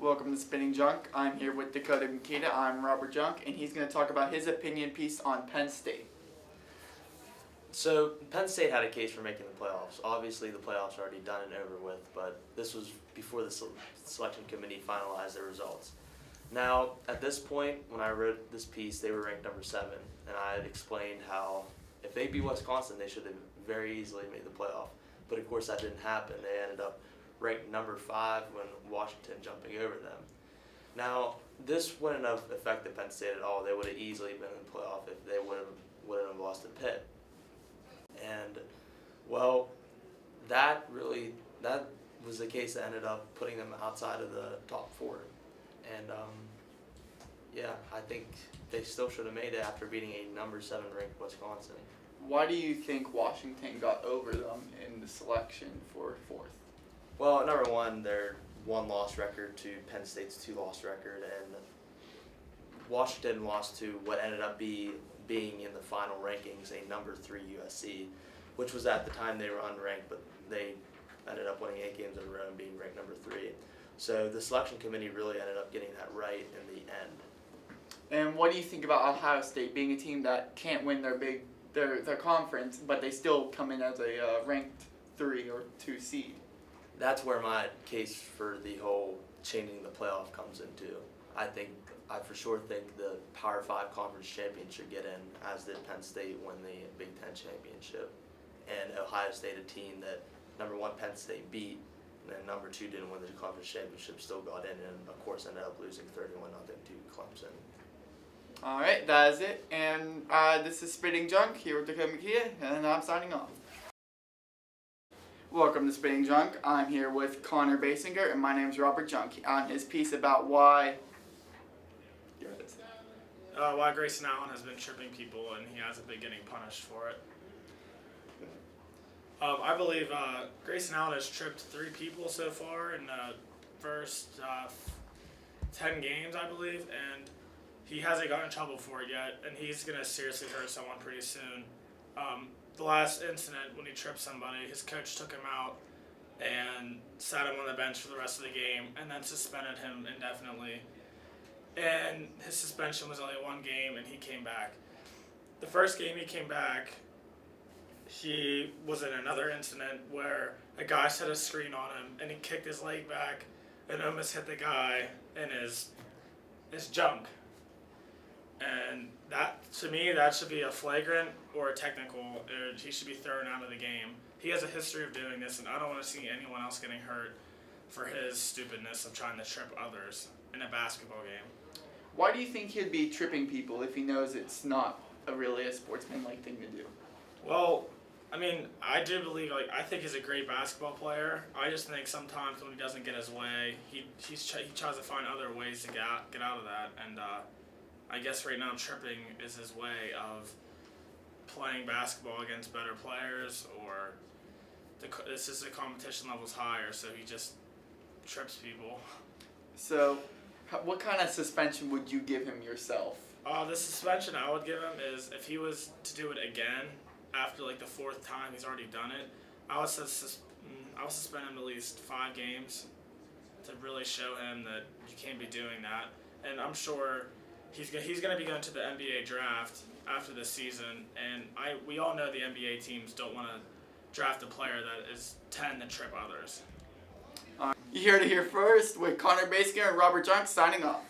Welcome to Spinning Junk. I'm here with Dakota and Kita. I'm Robert Junk, and he's going to talk about his opinion piece on Penn State. So Penn State had a case for making the playoffs. Obviously, the playoffs are already done and over with, but this was before the selection committee finalized their results. Now, at this point, when I wrote this piece, they were ranked number 7, and I had explained how if they beat Wisconsin, they should have very easily made the playoff. But of course, that didn't happen. They ended up ranked number 5 when Washington jumping over them. Now, this wouldn't have affected Penn State at all. They would have easily been in the playoff if they wouldn't have lost to Pitt. And, well, that was the case that ended up putting them outside of the top 4. And, I think they still should have made it after beating a number 7 ranked Wisconsin. Why do you think Washington got over them in the selection for 4th? Well, number 1, their 1-loss record to Penn State's 2-loss record, and Washington lost to what ended up being in the final rankings a number 3 USC, which was at the time they were unranked, but they ended up winning 8 games in a row and being ranked number 3. So the selection committee really ended up getting that right in the end. And what do you think about Ohio State being a team that can't win their conference, but they still come in as a ranked 3 or 2 seed? That's where my case for the whole changing the playoff comes into. I for sure think the Power 5 conference champion should get in, as did Penn State win the Big Ten championship. And Ohio State, a team that number 1 Penn State beat, and then number 2 didn't win the conference championship, still got in, and of course ended up losing 31-0 to Clemson. All right, that is it. And this is Spitting Junk here with Dakota and I'm signing off. Welcome to Spitting Junk. I'm here with Connor Basinger, and my name is Robert Junk. On his piece about why Grayson Allen has been tripping people and he hasn't been getting punished for it. I believe Grayson Allen has tripped 3 people so far in the first 10 games, I believe, and he hasn't gotten in trouble for it yet, and he's going to seriously hurt someone pretty soon. The last incident when he tripped somebody, his coach took him out and sat him on the bench for the rest of the game and then suspended him indefinitely. And his suspension was only 1 game, and he came back. The first game he came back, he was in another incident where a guy set a screen on him, and he kicked his leg back and almost hit the guy in his junk. And that, to me, that should be a flagrant or a technical. He should be thrown out of the game. He has a history of doing this, and I don't want to see anyone else getting hurt for his stupidness of trying to trip others in a basketball game. Why do you think he'd be tripping people if he knows it's not really a sportsmanlike thing to do? Well, I mean, I do believe, I think he's a great basketball player. I just think sometimes when he doesn't get his way, he tries to find other ways to get out of that. And I guess right now tripping is his way of playing basketball against better players, or it's just the competition level's higher, so he just trips people. So, what kind of suspension would you give him yourself? The suspension I would give him is if he was to do it again after the 4th time he's already done it, I would suspend him at least 5 games to really show him that you can't be doing that. And I'm sure he's going to be going to the NBA draft after this season, and we all know the NBA teams don't want to draft a player that is 10 to trip others. You heard it here first with Connor Basinger and Robert Junk signing off.